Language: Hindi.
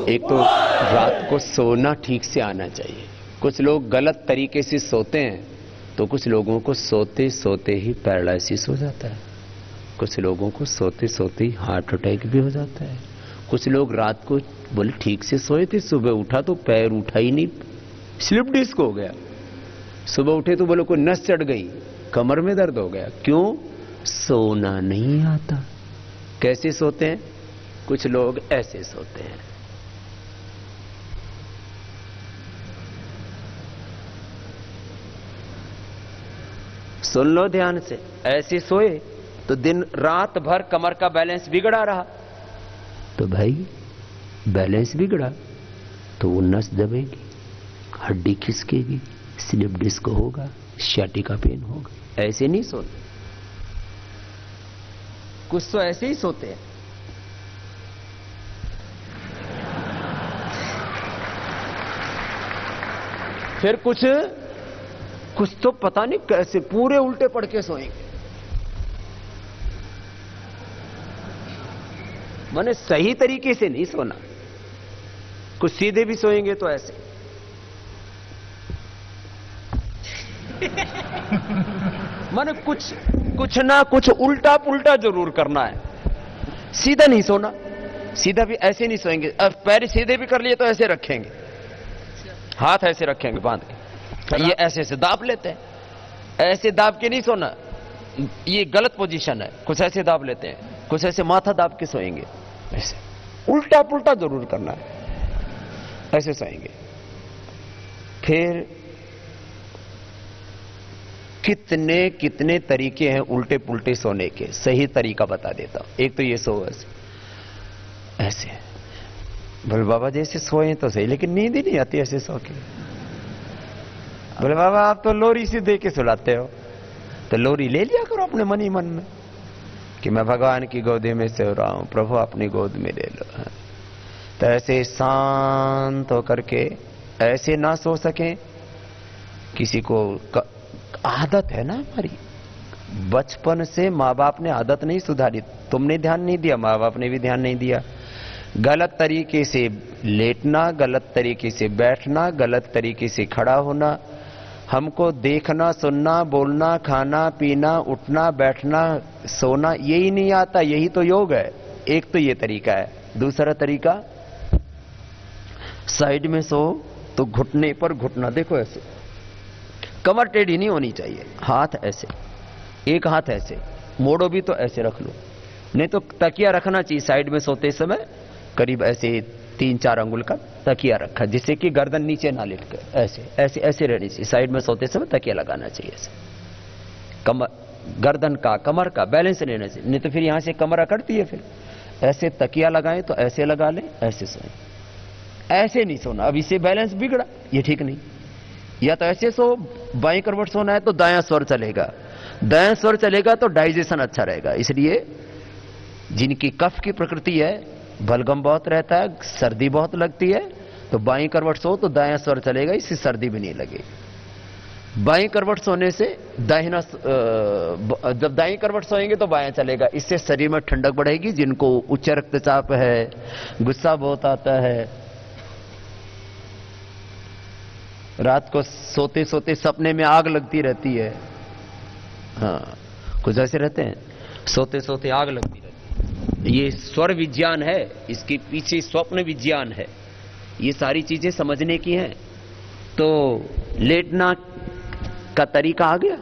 एक तो रात को सोना ठीक से आना चाहिए। कुछ लोग गलत तरीके से सोते हैं तो कुछ लोगों को सोते सोते ही पैरालिसिस हो जाता है, कुछ लोगों को सोते सोते ही हार्ट अटैक भी हो जाता है। कुछ लोग रात को बोले ठीक से सोए थे, सुबह उठा तो पैर उठा ही नहीं, स्लिप डिस्क हो गया। सुबह उठे तो बोले कोई नस चढ़ गई, कमर में दर्द हो गया। क्यों? सोना नहीं आता। कैसे सोते हैं? कुछ लोग ऐसे सोते हैं। सुन लो ध्यान से, ऐसे सोए तो दिन रात भर कमर का बैलेंस बिगड़ा रहा, तो भाई बैलेंस बिगड़ा तो वो नस दबेगी, हड्डी खिसकेगी, स्लिप डिस्क होगा, सियाटिका पेन होगा। ऐसे नहीं सोते। कुछ तो ऐसे ही सोते हैं। फिर कुछ तो पता नहीं कैसे पूरे उल्टे पड़ के सोएंगे। माने सही तरीके से नहीं सोना। कुछ सीधे भी सोएंगे तो ऐसे। माने कुछ ना कुछ उल्टा पुल्टा जरूर करना है। सीधा नहीं सोना। सीधा भी ऐसे नहीं सोएंगे। अब पैर सीधे भी कर लिए तो ऐसे रखेंगे, हाथ ऐसे रखेंगे बांध के, ये ऐसे ऐसे दाब लेते हैं। ऐसे दाब के नहीं सोना, ये गलत पोजीशन है। कुछ ऐसे दाब लेते हैं, कुछ ऐसे माथा दाब के सोएंगे। ऐसे उल्टा पुल्टा जरूर करना है, ऐसे सोएंगे। फिर कितने कितने तरीके हैं उल्टे पुल्टे सोने के। सही तरीका बता देता हूं। एक तो ये सो ऐसे बोले बाबा जैसे सोए तो सही, लेकिन नींद ही नहीं आती ऐसे सो के। बोले बाबा आप तो लोरी सी दे के सुलाते हो, तो लोरी ले लिया करो अपने मन ही मन में कि मैं भगवान की गोदी में सो रहा हूं, प्रभु अपनी गोद में ले लो। तो ऐसे शांत होकर के ऐसे ना सो सके। किसी को आदत है ना, हमारी बचपन से माँ बाप ने आदत नहीं सुधारी, तुमने ध्यान नहीं दिया, माँ बाप ने भी ध्यान नहीं दिया। गलत तरीके से लेटना, गलत तरीके से बैठना, गलत तरीके से खड़ा होना। हमको देखना, सुनना, बोलना, खाना, पीना, उठना, बैठना, सोना यही नहीं आता। यही तो योग है। एक तो ये तरीका है। दूसरा तरीका, साइड में सो तो घुटने पर घुटना, देखो ऐसे, कमर टेढ़ी नहीं होनी चाहिए, हाथ ऐसे, एक हाथ ऐसे, मोड़ो भी तो ऐसे रख लो। नहीं तो तकिया रखना चाहिए साइड में सोते समय, करीब ऐसे 3-4 अंगुल का तकिया रखा, जिससे कि गर्दन नीचे ना लेट कर ऐसे ऐसे ऐसे रहनी चाहिए। साइड में सोते समय तकिया लगाना चाहिए ऐसे। कमर, गर्दन का, कमर का बैलेंस रहना चाहिए। नहीं तो फिर यहां से कमर अकड़ती है। फिर ऐसे तकिया लगाएं तो ऐसे लगा लें, ऐसे सोएं। ऐसे नहीं सोना, अब इससे बैलेंस बिगड़ा, ये ठीक नहीं। या तो ऐसे सो, बाएं करवट सोना है तो दायां स्वर चलेगा, दायां स्वर चलेगा तो डाइजेशन अच्छा रहेगा। इसलिए जिनकी कफ की प्रकृति है, बलगम बहुत रहता है, सर्दी बहुत लगती है, तो बाएं करवट सो तो दायां स्वर चलेगा, इससे सर्दी भी नहीं लगेगी। बाएं करवट सोने से दाहिना, जब दाएं करवट सोएंगे तो बायां चलेगा, इससे शरीर में ठंडक बढ़ेगी। जिनको उच्च रक्तचाप है, गुस्सा बहुत आता है, रात को सोते सोते सपने में आग लगती रहती है, हाँ कुछ ऐसे रहते हैं, सोते सोते आग लगती रहती है, ये स्वर विज्ञान है, इसके पीछे स्वप्न विज्ञान है। ये सारी चीजें समझने की हैं। तो लेटना का तरीका आ गया।